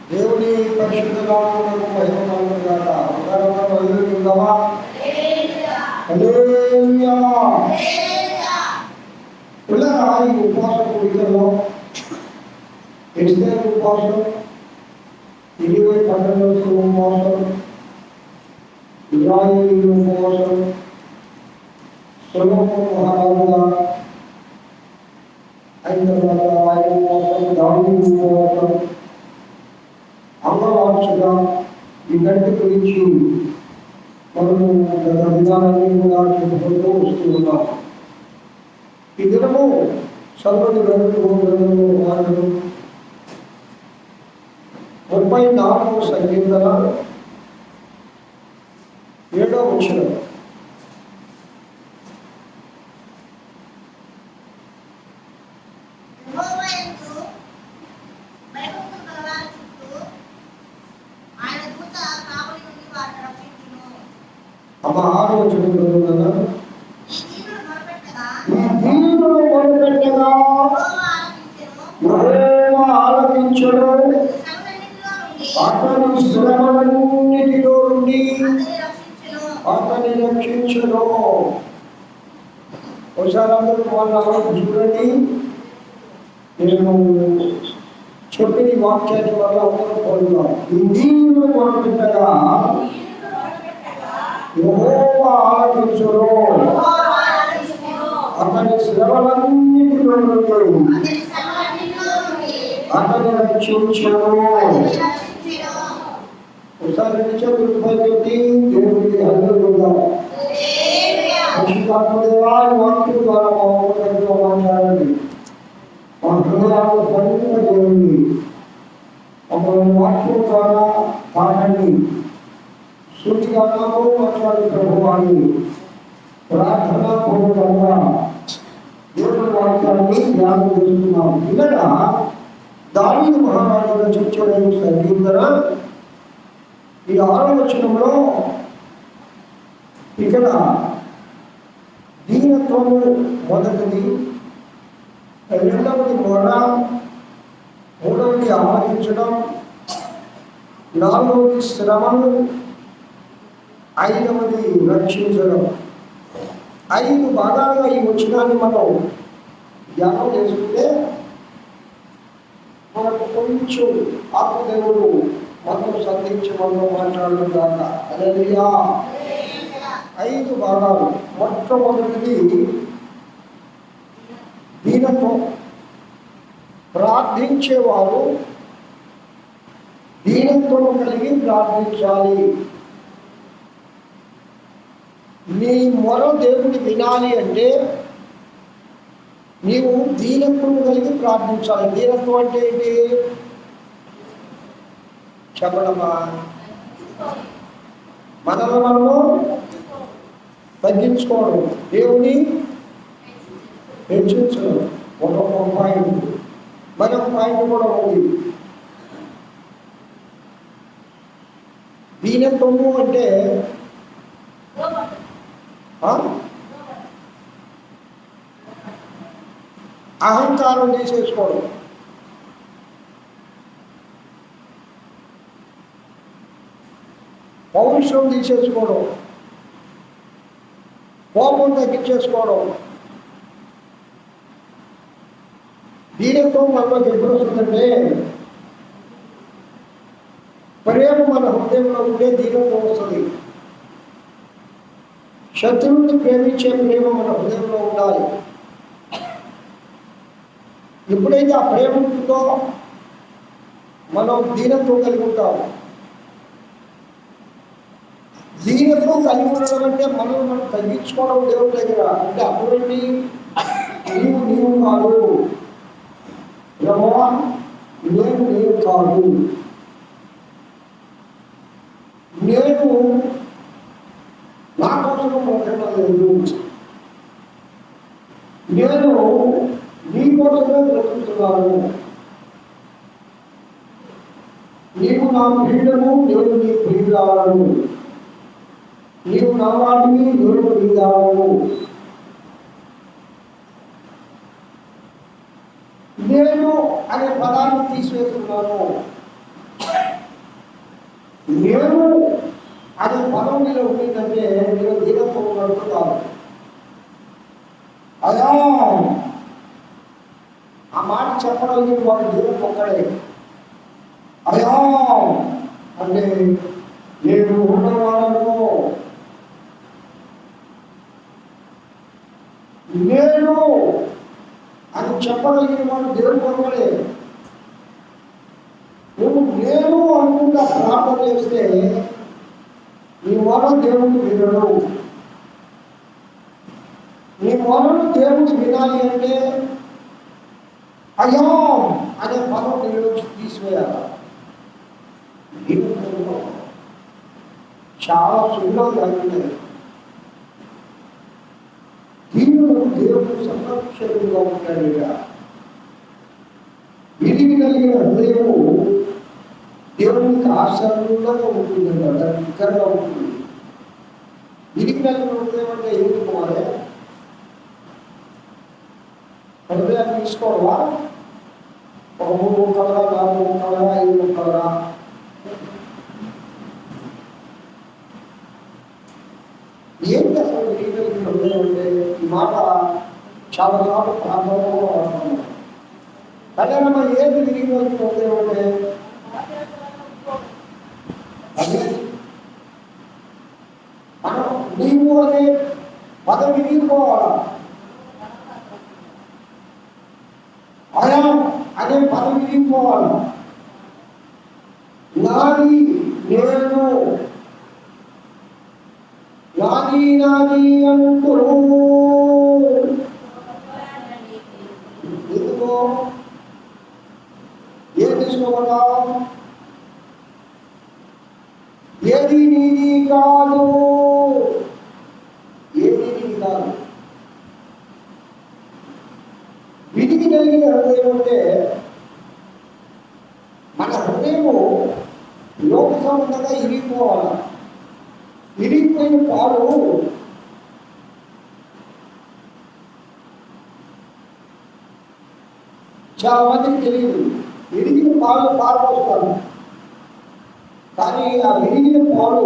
దేవుని పరిశుద్ధ నామమునకు మహిమ కలుగును గాక. అందరం హల్లెలూయా. హల్లెలూయా. పిల్లరా, ఈ ఉపవాస కూడికల్లో ఎస్తేరు ఉపవాసం, 20 పట్టణస్తుల ఉపవాసం, ఇశ్రాయేలీయుల ఉపవాసం, సొలొమోను మహారాజుగా అయిన తర్వాత ఆయన ఉపవాసం, దావీదు ఉపవాసం, అంగవార్చుగా వీటన్నిటి గురించి మనము గత విధానాన్ని కూడా చెప్పుకుంటూ వస్తూ ఉన్నాం. ఈ దినము సర్వటి గ్రంథంలో 34వ సంకీర్తన 7వ వచనం. అమ్మ 6వ వచనంలో కదా, ఈ దీనులు మొదలుపెట్టగా యెహోవా ఆలకించెను, అతని శ్రమలన్నిటిలో నుండి అతని రక్షించెను. ఒకసారి అందరూ వాళ్ళ చూడండి. నేను చెప్పిన వాక్యాన్ని వల్ల అందరూ పొందుతాం. ఈ దీనులు మొదలుపెట్టగా యెహోవా ఆలకించెను, అతని శ్రమలన్నిటిలో నుండి అతని రక్షించెను. ఒకసారి నిశ్చయించి దేవుడికి హల్లెలూయా. పరిశుద్ధాత్మదేవా, వాక్యం ద్వారా మా ఊరిలో మాట్లాడండి, మా హృదయాలు పరిమితమైంది. మమ్మల్ని వాక్యం ద్వారా పాడండి, సూచిగానాలు మాట్లాడే ప్రభువాన్ని ప్రార్థన పూర్వకంగా దేవుని వాక్యాన్ని ధ్యానం చేస్తున్నాం. ఇక్కడ దావీదు మహారాజు రచించిన సంకీర్తన ఈ 6వ వచనంలో ఇక్కడ దీనత్వము మొదటిది, రెండవది మొర, మూడవది ఆలోచించడం, 4వది శ్రమను, 5వది రక్షించడం. 5 భాగాలుగా ఈ వచనాన్ని మనం ధ్యానం చేసుకుంటే మనకు కొంచెం ఆత్మదేవుడు మనకు సంధించి మనలో మాట్లాడడం దాకా. హల్లెలూయా. 5 భాగాలు. మొట్టమొదటిది దీనత్వం. ప్రార్థించేవారు దీనత్వం కలిగి ప్రార్థించాలి. నీ మొర దేవుడు వినాలి అంటే నీవు దీనత్వం కలిగి ప్రార్థించాలి. దీనత్వం అంటే ఏంటి చెప్పడమా? మనలో తగ్గించుకోవడం, దేవుని హెచ్చించడం. ఒక పాయింట్, మరొక పాయింట్ కూడా ఉంది. దీనత్వము అంటే అహంకారం తీసేసుకోవడం. పౌరుషం తీసేసుకోవడం, కోపం తగ్గించేసుకోవడం. దీనత్వం మనలోకి ఎప్పుడు వస్తుందంటే ప్రేమ మన హృదయంలో ఉండే దీనత్వం వస్తుంది. శత్రువుని ప్రేమించే ప్రేమ మన హృదయంలో ఉండాలి. ఎప్పుడైతే ఆ ప్రేమ ఉంటుందో మనం దీనత్వం కలిగి ఉంటాం. దీనత్వం కలిగి ఉండడం అంటే మనం తగ్గించుకోవడం దేవుడి దగ్గర. అంటే అటువంటి నీవు కాదు, యెహోవా నేను కాదు, నేను నా కోసం బ్రతకడం లేదు, నేను నీ కోసమే బ్రతుకుతున్నాను, నీవు నా ప్రియుడము, నేను నీ ప్రియురాలను, నీవు నా వాడిని, నేను నీ దానను. నేను అనే పదాన్ని తీసివేస్తున్నాను. నేను అనే పదం మీద ఉండిందంటే మీరు దీనంతో ఉన్నట్టు కాదు. అయా ఆ మాట చెప్పగలిగిన వాడు దేవుడు ఒక్కడే. అయా అంటే నేను ఉన్నవాడను, నేను అని చెప్పగలిగిన వాడు దేవుడు ఒక్కడే. నువ్వు నేను అనుకుంటా ప్రార్థన చేస్తే నీ వల్ల దేవుడు వినడు. నీ వలన దేవుడు వినాలి అంటే అయ్యో అనే పదం నేను తీసివేయాలి. చాలా సులువుగా జరుగుతుంది. దీనిలో దేవుడు సంరక్షకుడుగా ఉంటాడు. విరిగి కలిగిన హృదయము దేవునికి ఆశ్చర్యంగా ఉంటుందంట, దగ్గరగా ఉంటుంది. విరిగి కలిగిన హృదయం అంటే ఏమి పోవాలి? హృదయాన్ని తీసుకోవడమా? ఒక 3 ముక్కలుగా, 4 ముక్కలుగా, 5 ముక్కలుగా? ఏంటి అసలు విరిగి కలిగిన హృదయం అంటే? ఈ మాట చాలా సార్లు ప్రాంతంలో వాడుతున్నాం. కళ్యాణమ్మ ఏది విరిగి కలిగిన హృదయం అంటే? అది మనం నీవు అనే పదం విరిగిపోవాలా, అయా అనే పదం విరిగిపోవాలి. నాది నేను, నాది నాది అంటూ ఎందుకో ఏం తీసుకోవాలా? ఏది నీది కాదు, ఏది నీది కాదు. విధికి కలిగిన హృదయం అంటే మన హృదయము లోక సంబంధంగా ఇరిగిపోవాలి. ఇరిగిపోయిన పాలు చాలా మందికి తెలియదు. విరిగిన పాలు పారపోస్తారు, కానీ ఆ విరిగిన పాలు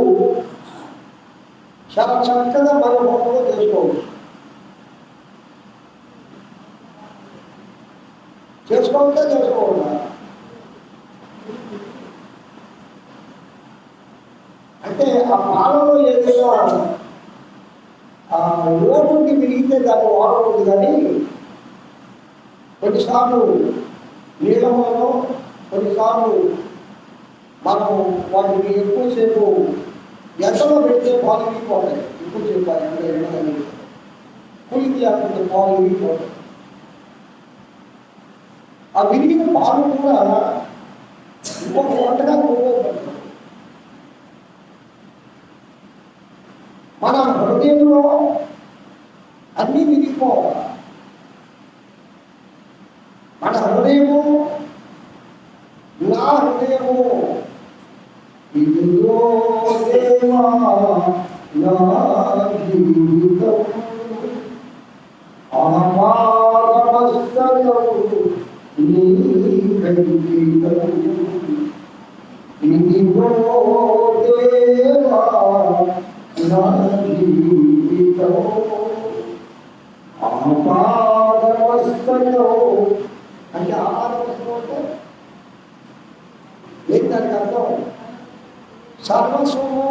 చాలా చక్కగా మన మొక్కలో చేసుకోవచ్చు. చేసుకోవాలా? అంటే ఆ పాలలో ఏదైనా లోటుకి విరిగితే దాన్ని వాడకూడదు. కానీ కొన్నిసార్లు నీళ్ళలో, కొన్నిసార్లు మనం వాటిని ఎక్కువసేపు ఎండలో పెడితే పాలు విరిగిపోతాయి. ఎక్కువసేపు ఎండలో కూలికి లేకపోతే పాలు విరిగిపోతాయి. ఆ విరిగిన పాలు కూడా ఇంకొక వంటగా ఉపయోగపడుతుంది. మన హృదయంలో అన్నీ విరిగిపోవాలి. మన హృదయము, నా హృదయము ఇదిగో దేవా నా జీవితం ఆపాదమస్తకము నీ కంకితం ఇదిగో దేవా నా జీవితం ఆపాదమస్తకము. అంటే ఆపాదమస్తకం అంటే ఏంటంటే అర్థం సర్వస్వము,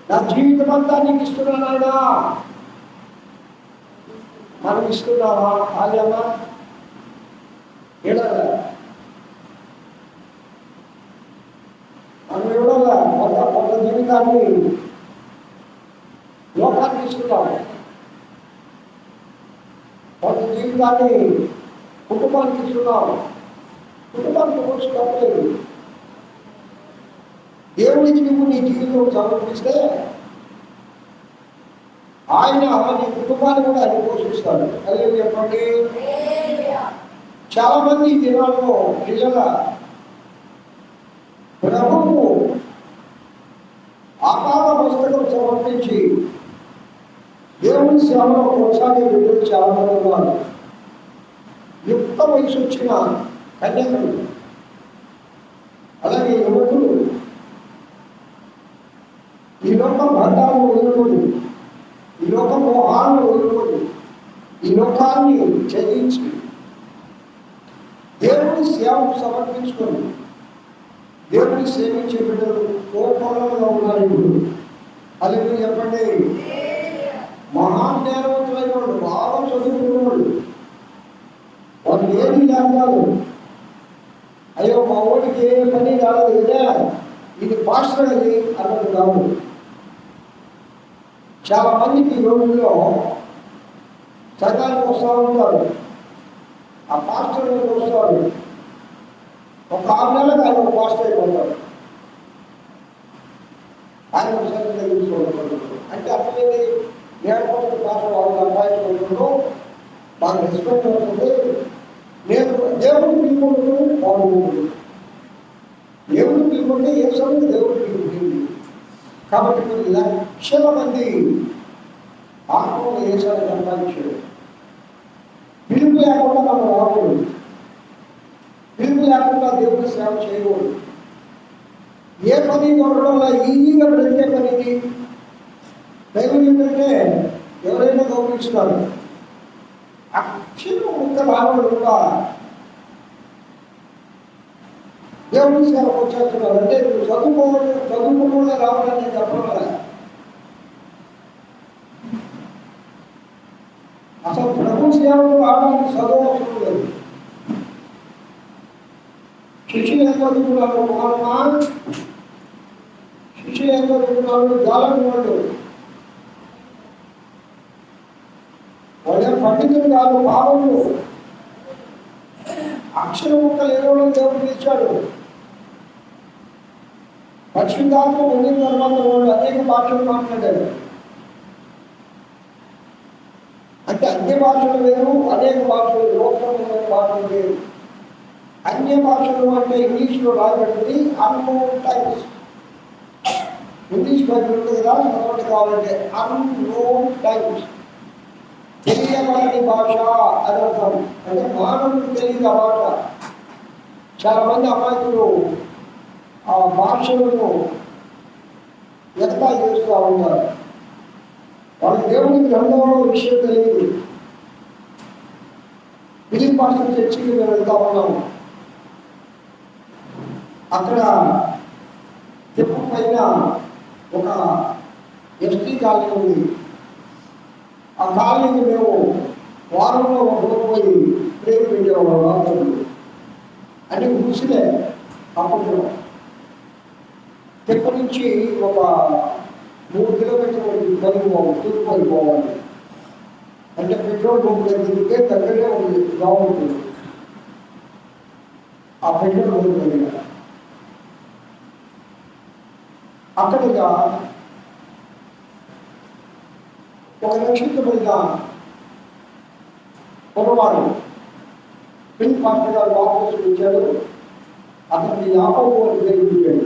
నా జీవితం అంతా నీకు ఇస్తున్నాను ఆయన. మనం ఇస్తున్నావా? ఆలయమా ఏడాలా? మనం ఇవ్వాలా? కొంత జీవితాన్ని లోకానికి ఇస్తున్నాం, కొంత జీవితాన్ని కుటుంబానికి ఇస్తున్నాం. కుటుంబానికి వచ్చి తప్పలేదు. దేవుడికి నువ్వు నీ జీవితం సమర్పిస్తే ఆయన నీ కుటుంబాన్ని కూడా ఆయన పోషిస్తాడు. అదే చెప్పండి. చాలా మంది ఈ దినాల్లో నిజంగా ప్రభువు ఆపాద పుస్తకం సమర్పించి దేవుని సేవలో కొనసాగే వ్యక్తులు చాలా మంది ఉన్నారు. యుక్త వయసు వచ్చిన కన్యకలు, అలాగే యువకులు ఈ లోక బంధాలను వదులుకొని, ఈ లోక మోహాలను వదులుకొని, ఈ లోకాన్ని త్యజించి దేవుని సేవకు సమర్పించుకొని దేవుని సేవించే బిడ్డలు కోపంగా ఉన్నారు. ఇప్పుడు అది మీరు చెప్పండి. మహాజ్ఞానవంతులైన వాళ్ళు, బాగా చదువుకున్న వాళ్ళు, వాళ్ళు ఏది కాదు, అయ్యో మా ఊరికి ఏ పని కాదు కదా, ఇది పాస్టర్ అది అన్నది కాదు. చాలా మందికి ఈ రోజుల్లో సంఘానికి వస్తూ ఉంటారు, ఆ పాస్టర్ వస్తారు, ఒక 6 నెలలకు ఆయన ఒక పాస్టర్ అయిపోతాడు. ఆయన ఒకసారి తెలుసుకోవాలి అంటే అర్థమైంది. నేర్పడి పాస్టర్ వాళ్ళు అబ్బాయిలో మాకు రెస్పెక్ట్ అవుతుంది. నేను దేవుడిని పిలుపుకుంటూ బాగుంటుంది, దేవుడిని పిలుపుకుంటే ఏ సమయంలో దేవుడిని పిలుపుతుంది. కాబట్టి కొన్ని లక్షల మంది ఆత్మలు వేసాలని సంపాదించాడు. పిలుపు లేకుండా మనం రాకూడదు, పిలుపు లేకుండా దేవుని సేవ చేయకూడదు. ఏ పని కొనడం వల్ల ఈజీగా బ్రతికే పనికి దైవం ఏంటంటే ఎవరైనా గౌరవిస్తున్నారు. అక్షరం ముక్క రావడం కూడా దేవుని సేవకు వచ్చేస్తున్నారు. అంటే నువ్వు చదువుకోవడం రావాలని నేను చెప్పడం లేదు. అసలు ప్రభు సేవకు రావడానికి చదువు అవసరం లేదు. శిష్యులు ఏం చదువుకున్నారు? కుమారమా, శిష్యులు ఏం చదువుకున్నారు? జాలని వాళ్ళు వాళ్ళేం పండితులు కాదు, పాపములు. అక్షర ముక్కలు ఏడవడం దేవుడికి ఇచ్చాడు. పరిశుద్ధాత్మ పొందిన తర్వాత వాళ్ళు అనేక భాషలు మాట్లాడారు. అంటే అన్ని భాషలు వేరు, అనేక భాషలు, లోకంలో భాషలు వేరు. అన్య భాషలు అంటే ఇంగ్లీష్లో రాబడింది అన్నోన్ టైమ్స్. ఇంగ్లీష్ బైబిల్ ఉంటుంది కదా, చదవడం కావాలంటే అన్నోన్ టైమ్స్, తెలియబడని భాష అని అర్థం. అంటే మానవుడికి తెలియదు ఆ భాష. చాలా మంది అమాయకులు ఆ భాషలను ఎగతాళి చేస్తూ ఉంటారు. వాళ్ళ దేవుని గ్రంథంలో విషయం తెలియదు. ఫిలిప్పీ భాష చర్చికి మేము వెళ్తా ఉన్నాము. అక్కడ తిప్ప పైన ఒక ఎస్టీ కాలనీ ఉంది. ఆ కాలనీకి మేము వారంలో ఒక రోజు పోయి ప్రేమ పెట్టేవాళ్ళం. రాత్రులు అంటే గుడిసిలే. అప్పుడు తిప్ప నుంచి ఒక 3 కిలోమీటర్లు తూర్పు పోవాలి. అంటే పెట్రోల్ బంక్ దగ్గరికే దగ్గరే ఉంది, బాగుంటుంది. ఆ పెట్రోల్ బంక్ దగ్గర అక్కడిగా ఒక రక్షించబడిన పొరవాడు పిన్ పాస్టర్ గారు బాప్తిసం ఇచ్చాడు. అతనికి యాకోబు అని పేరు పెట్టాడు.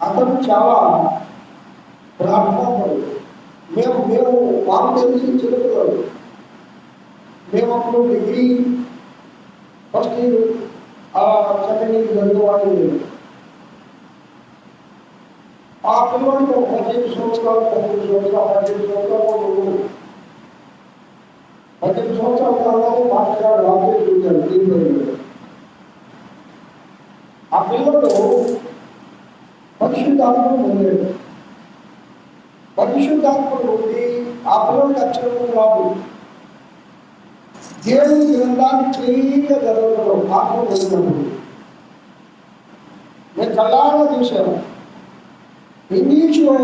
అతను చాలా ప్రార్థనపడు. మేము మాకు తెలిసి చెబుతున్నాడు. మేము అప్పుడు degree first year second year చదువుకోవాలి. ఆ పిల్లవాడికి ఒక 18 సంవత్సరాలు 18 సంవత్సరాల తర్వాత మాస్టర్ గారు రాబోయే చూశాడు. ఆ పిల్లడు పరిశుద్ధాత్మను పొందాడు. పరిశుద్ధాత్మను పొంది ఆ పిల్లడికి అక్షరం రాదు. దేవుని గ్రంథాన్ని క్లియర్గా చదవడం ఆత్మ పొందినప్పుడు నేను కళ్ళారా చూశాను. ఇంగ్లీష్లో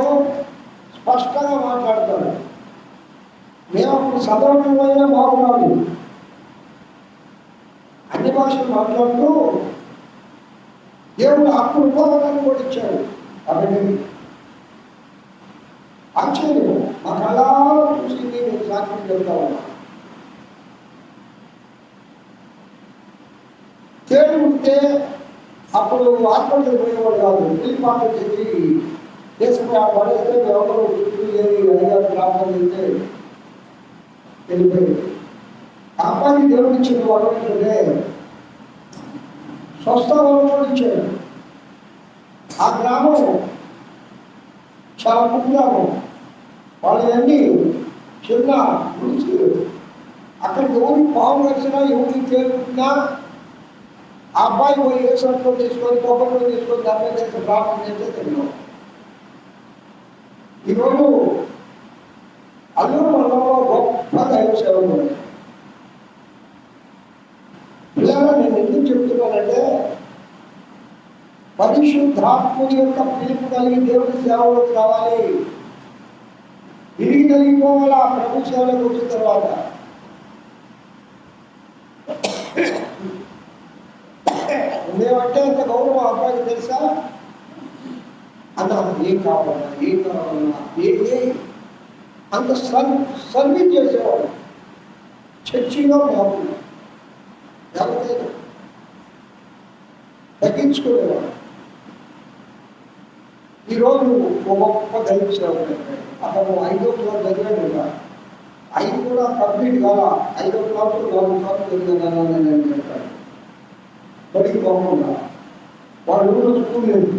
స్పష్టంగా మాట్లాడతాడు. మేము అప్పుడు చదవడం అయినా బాగున్నాడు. అన్ని భాషలు మాట్లాడుతూ దేవుడు హక్కు ఉపయోగాన్ని కూడా ఇచ్చాడు. కాబట్టి ఆశ్చర్యం, మా కళ్ళారా చూసింది నేను సాక్షి చెప్తా ఉన్నా. తేడు ఉంటే అప్పుడు హాస్పిటల్కి పోయేవాడు కాదు. పిల్లి పాటలు చెప్పి దేశంలో పడేస్తే ఎవరు చుట్టూ లేని అడిగారు ప్రార్థన చేస్తే వెళ్ళిపోయింది. అబ్బాయికి దేవుడు ఇచ్చిన వరం ఏంటంటే స్వస్థ వరం ఇచ్చాడు. ఆ గ్రామం చాలా కుగ్రామం, వాళ్ళన్నీ చిన్న గుడిసెలు. అక్కడ ఎవరి పాము వచ్చినా ఎవరికి తేలుతున్నా ఆ అబ్బాయి పోయి ఏ సొంతం తీసుకొని కొబ్బరిలో తీసుకొని దాని చేసి ప్రార్థన చేస్తే తెలియదు. ఈరోజు అల్లూరు మండలంలో గొప్ప దైవ సేవలు ఉన్నాయి. పిల్లలు నేను ఎందుకు చెప్తున్నానంటే పరిశుద్ధాత్ముడి యొక్క పిలుపు కలిగి దేవుడి సేవలోకి రావాలి. తిరిగి కలిగిపోవాలా ప్రభు సేవలోకి వచ్చిన తర్వాత. మేమంటే అంత గౌరవం అబ్బాయికి తెలుసా? అన్న ఏం కావాలన్నా ఏం కావాలన్నా ఏ అంత సర్వీస్ చేసేవాడు. చర్చిలో బాగుంది, ఎవరికైనా తగ్గించుకునేవాడు. ఈరోజు ఒక గొప్ప దైవ సేవలు అతను 5వ క్లాస్ చదివాడు. 5 కూడా కంప్లీట్ కాల, 5వ క్లాసు 4 క్లాసు చదివాను నేను చెప్పాను. బడికి బాగుందా వాడు ఊళ్ళో స్కూల్ లేదు,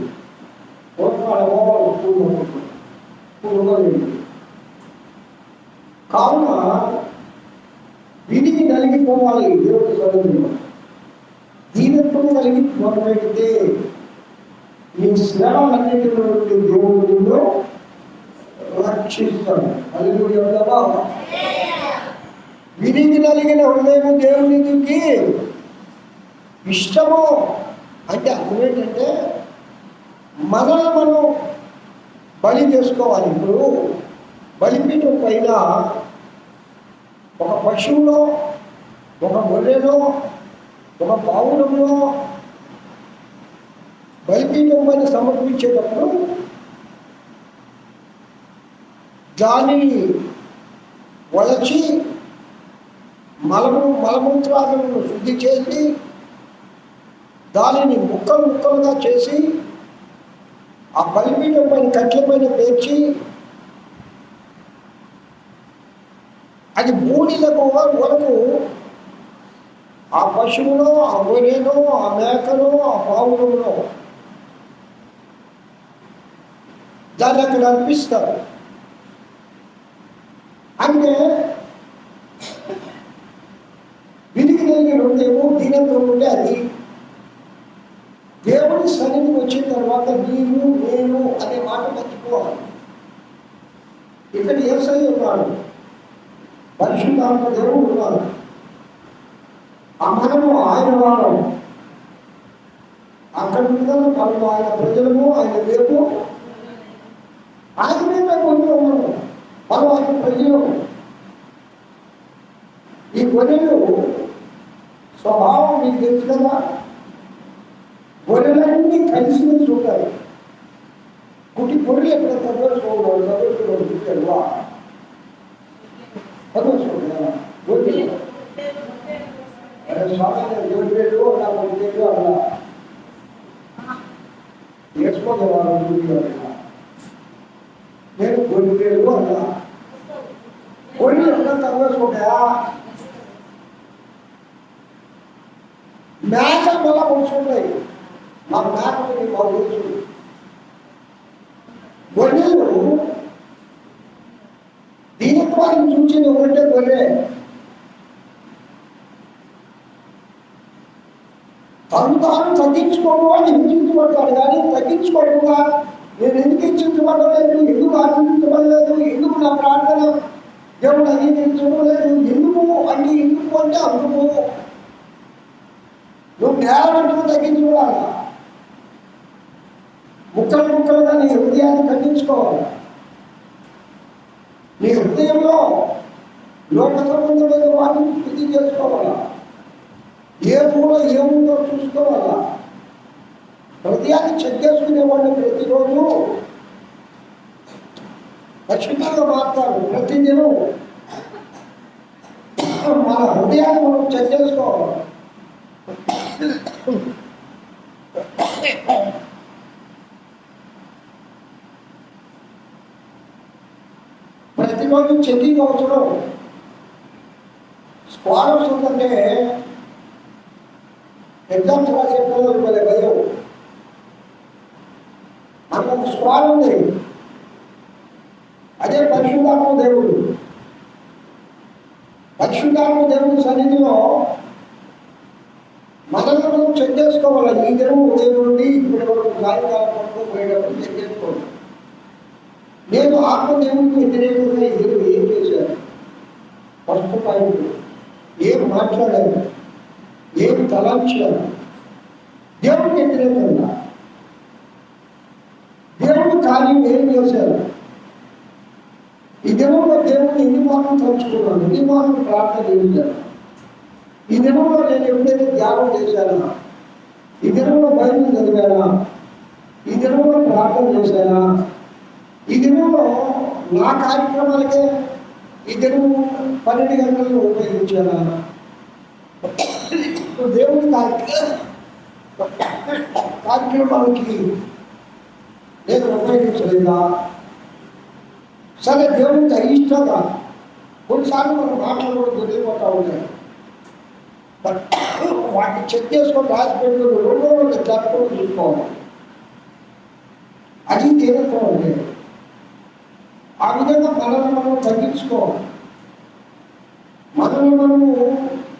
స్కూల్లో లేదు. కావున విధికి నలిగిపోవాలి దేవుడి సన్నిధిలో. దీనత్వం కలిగి మొదలెడితే ఈ శ్రమలన్నింటిలో దేవుడిలో రక్షిస్తాడు. హల్లెలూయా. విధికి నలిగిన హృదయం దేవునికి ఇష్టము అంటే అర్థం ఏంటంటే మనల్ని మనం బలి చేసుకోవాలి. ఇప్పుడు బలిపీఠం పైన ఒక పశువులో, ఒక గొర్రెలో, ఒక పావురంలో బలిపీఠం పైన సమర్పించేటప్పుడు దానిని వలచి మలమూత్రాలను శుద్ధి చేసి దానిని ముక్కలుగా చేసి ఆ బలిపీఠం పైన కట్ల పైన పేర్చి అది బూడిలకు వరకు ఆ పశువులో, ఆ గొర్రెలో, ఆ మేకలో, ఆ పావురంలో దాన్ని అక్కడ అర్పిస్తారు. అంటే విధికి కలిగిన హృదయము దీనంతో ఉంటే అది దేవుడి సన్నిధికి వచ్చిన తర్వాత నీవు నేను అనే మాట మర్చిపోవాలి. ఇక్కడ యేసయ్య ఉన్నాడు, పరిశుద్ధాత్మ దేవుడు ఉన్నాడు. ఆ మనము ఆయన వారం, అక్కడ మనము ఆయన ప్రజలము, ఆయన దేవుడు, ఆయనే కొన్ని మనం ఆయన ప్రజలు. ఈ గొర్రెలు స్వభావం మీకు తెలుసు కదా, గొర్రెలన్నీ కలిసి ఉంటాయి. కుటి గొర్రెలు ఎక్కడ తగ్గోసుకోవాలి, తగ్గోసుకోవా తగ్గోసుకోవాలి. గొర్రెలు గొర్రెలు అలా గొర్రెలు అలా వేసుకోగలవారు. నేను గొర్రెలు అలా గొర్రెలు ఎక్కడ తగ్గోసుకుంటాయా? మేక మళ్ళా పొడుచుకుంటాయి. మా మేకని మాకు తెలుసు. గొర్రెలు దీనిత్వాన్ని చూసింది ఒకటే గొర్రె. తాను తగ్గించుకోవడం అని హింసించబడతాడు, కానీ తగ్గించుకోవడంగా నేను ఎందుకు హింసించబడలేదు, ఎందుకు ఆనందించబడలేదు, ఎందుకు నా ప్రార్థన దేవుడు అంగీకరించలేదు, ఎందుకు అన్ని ఎందుకు అంటే అందుకు నువ్వు నేలంటూ తగ్గించుకోవాలా. ముక్కలుగా నీ హృదయాన్ని తగ్గించుకోవాలి. నీ హృదయంలో లోక సంబంధమైన వాటిని శుద్ధి చేసుకోవాలా. ఏ మూల ఏముందో చూసుకోవాలా. హృదయాన్ని చెక్ చేసుకునేవాడిని ప్రతిరోజు ఖచ్చితంగా మారుతారు. ప్రతిదినం మన హృదయాన్ని మనం చెక్ చేసుకోవాలి. ప్రతిరోజు చెకింగ్ అవసరం. స్కాలర్స్ ఉందంటే ఎగ్జామ్స్ రాసే పిల్లలు భలే భయం. మనకు ఒక స్క్వాడ్ ఉంది, అదే పరిశుద్ధాత్మ దేవుడు. పరిశుద్ధాత్మ దేవుడి సన్నిధిలో మనల్ని మనం చెక్ చేసుకోవాలి. ఈ దినం ఉదయం నుండి ఇప్పటి వరకు సాయంకాలం వరకు పోయేటప్పుడు చెక్ చేసుకోవాలి. నేను ఆత్మదేవుడికి వ్యతిరేకంగా ఈ దినం ఏం చేశాను? ఫస్ట్ పాయింట్, ఏం మాట్లాడాను, ఏం తలంచాను? దేవుడికి వ్యతిరేకంగా దేవుడు కార్యం ఏం చేశారు? ఈ దినంలో దేవుడిని ఎన్ని మార్లు తలుచుకున్నాను, ఎన్ని మార్లు ప్రార్థన చేశాను? ఈ దినంలో నేను ఎప్పుడైతే ధ్యానం చేశానా? ఈ దినంలో బైబిల్ చదివానా? ఈ దినంలో ప్రార్థన చేశానా? ఈ దినంలో నా కార్యక్రమాలకే ఈ దినం 12 గంటలను ఉపయోగించానా? దేవుడి కార్యక్రమాలకి నేను ఉపయోగించలేదా? సరే, దేవుడికి అయిష్టంగా కొన్నిసార్లు మనం మాటలు కూడా దొరికిపోతూ ఉంటాయి. వాటిని చెక్ చేసుకొని రాసి పెట్టుకుని 2 రోజులు జరుపుకొని చూసుకోవాలి. అది తీరుతూ ఉంటే ఆ విధంగా మనల్ని మనం తగ్గించుకోవాలి. మనల్ని మనము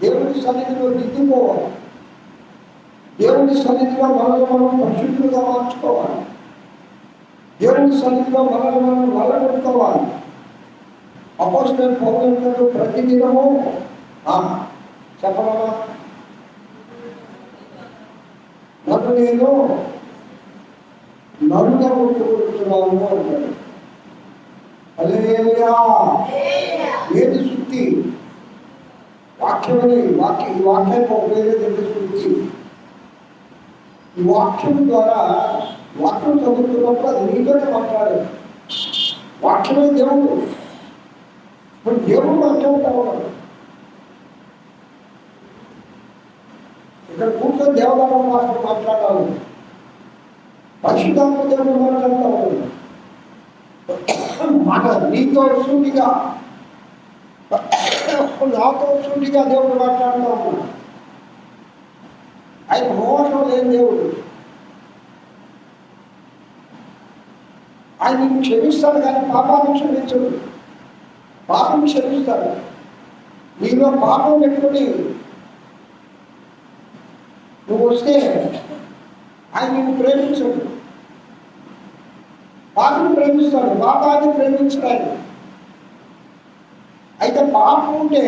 దేవుడి సన్నిధిలో దిద్దుకోవాలి. దేవుడి సన్నిధిలో మనల్ని మనం పరిశుద్ధులుగా మార్చుకోవాలి. దేవుడి సన్నిధిలో మనల్ని మనం నల్లగొట్టుకోవాలి. అపోస్తలుడైన పౌలు అంటాడు, ప్రతిదినము చెప్పగలమా, నన్ను నేను నలుగా కొట్టుకుంటున్నాను అంటాడు. హల్లెలూయా. ఏది శుద్ధి? వాక్యమని ఈ వాక్యాన్ని ఉపయోగించే శుద్ధి. ఈ వాక్యం ద్వారా వాక్యం చదువుతున్నప్పుడు అది నీతోనే మాట్లాడాలి. వాక్యమే దేవుడు. ఇప్పుడు దేవుడు మాట్లాడుతూ ఉన్నాడు. ఇక్కడ కూర్చొని దేవదానం మాట్లాడాలి. పరిశుద్ధాత్మ దేవుడు మాట్లాడుతూ ఉన్నాడు. మన నీతో సూటిగా, నాతో సూటిగా దేవుడు మాట్లాడుతూ ఉన్నాడు. ఆయన మోసం లేని దేవుడు. ఆయన నీకు క్షమిస్తాడు, కానీ పాపాన్ని క్షమించడు. పాపం క్షమిస్తాడు. నీలో పాపం పెట్టుకుని నువ్వు వస్తే ఆయన నిన్ను ప్రేమించడు. పాపను ప్రేమిస్తాడు, పాపాన్ని ప్రేమించడాడు. అయితే పాపం ఉంటే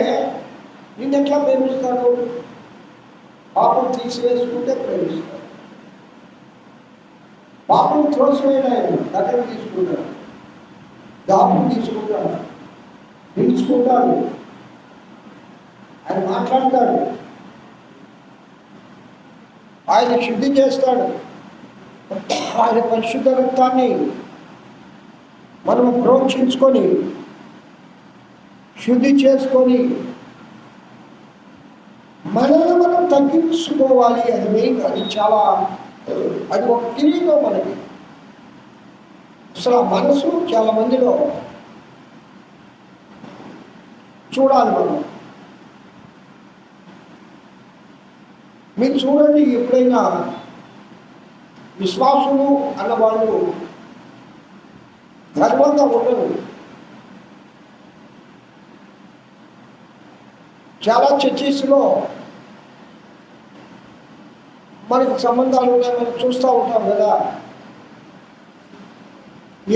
నిన్ను ఎట్లా ప్రేమిస్తాడు? పాపం తీసివేసుకుంటే ప్రేమిస్తాడు. పాపం త్రోసివేయడాడు, దగ్గర తీసుకుంటాడు, దాపం తీసుకుంటాడు, పిలుచుకుంటాడు, ఆయన మాట్లాడతాడు, ఆయన శుద్ధి చేస్తాడు. ఆయన పరిశుద్ధ రక్తాన్ని మనము ప్రోక్షించుకొని శుద్ధి చేసుకొని మనల్ని మనం తగ్గించుకోవాలి. అది మెయిన్. అది ఒక కిరీటం మనకి. అసలు ఆ మనసు చాలా మందిలో చూడాలి మనం. మీరు చూడండి, ఎప్పుడైనా విశ్వాసులు అన్నవాళ్ళు గర్వంగా ఉండరు. చాలా చర్చిస్లో మనకి సంబంధాలు ఉన్నాయి, మనం చూస్తూ ఉంటాం కదా.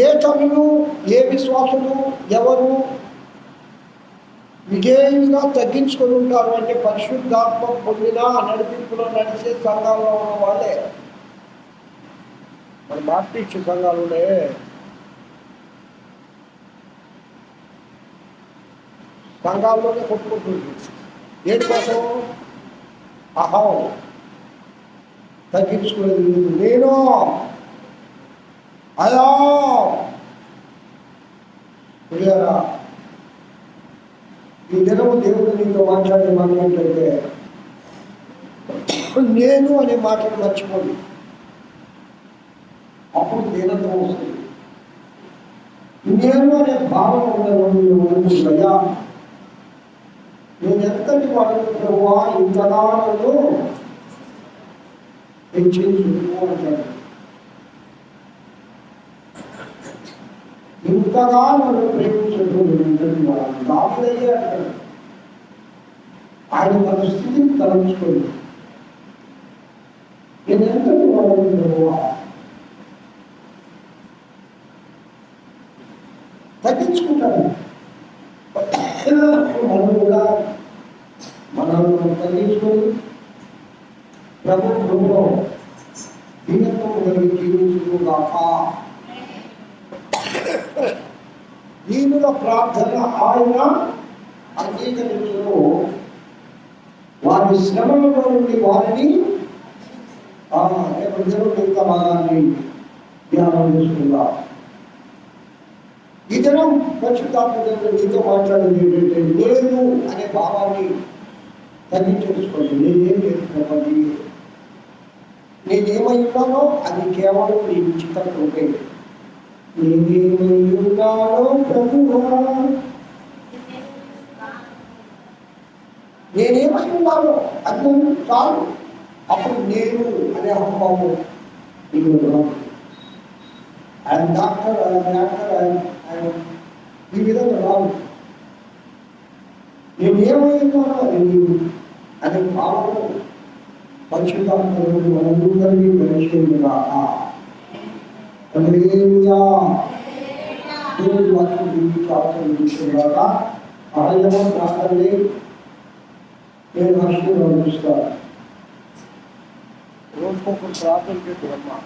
ఏ తల్లులు, ఏ విశ్వాసులు, ఎవరు విజయంగా తగ్గించుకొని ఉంటారు అంటే పరిశుద్ధాత్మ పొందిన నడిపింపులో నడిచే సంఘాల్లో ఉన్న వాళ్ళే. మన బాప్టిస్ట్ సంఘాలునే సంఘాల్లోనే కొట్టుకుంటుంది. ఏంటి కోసం? అహం తగ్గించుకునేది లేదు. నేను అలా పులియారా, ఈ దినము దేవుడు నీతో మాట్లాడే మాట ఏంటంటే, నేను అనే మాటను మర్చిపోండి. అప్పుడు దీనంగా వస్తుంది. నేను అనే భావన ఉన్నదయ్యా, నేను ఎంతటి వాడిని ప్రభువా, ఇంతగా నన్ను హెచ్చించుకో అంటాడు. ఇంతగా నన్ను ప్రేమించడం దావిదయ్యే అంటాడు. ఆయన తన స్థితిని తలంచుకోండి. నేను ఎంతటి వాడిని ప్రభువా, తగ్గించుకుంటాను. మనం కూడా మనల్ని తగ్గించుకొని ప్రభుత్వంలో దీనత్వం కలిగి జీవించుగాక. దీనుల ప్రార్థన ఆయన అంగీకరించును, వారి శ్రమలలో నుండి వారిని ఇంకా భాగాన్ని ధ్యానం చేసుకుందాం. ఈ దినం పరిశుద్ధాత్మ దేవుడు నీతో మాట్లాడేది ఏంటంటే, నేను అనే భావాన్ని తగ్గించేసుకోండి. నేనేం చేసుకోవాలి, నేనేమై ఉన్నానో అది కేవలం నీ ఉచిత కృపే. నేనేమై ఉన్నానో ప్రభువా, నేనేమై ఉన్నానో అది చాలు. అప్పుడు నేను అనే అహంభావం నీకు రాదు. ఆయన డాక్టర్, ఆయన యాక్టర్, ఆయన ఈ విధంగా రాదు. నేనేమైనానో అది నీవు అనే భావము పరిశుద్ధాత్మ మనందరినీ పరిశీలిగాక. హల్లెలూయా. దేవుని వాక్యం దీవించాక ఆయనలో ప్రార్థనలే నేను ఆశీర్వదిస్తాను. రోజుకొకరు ప్రార్థన చేద్దామా.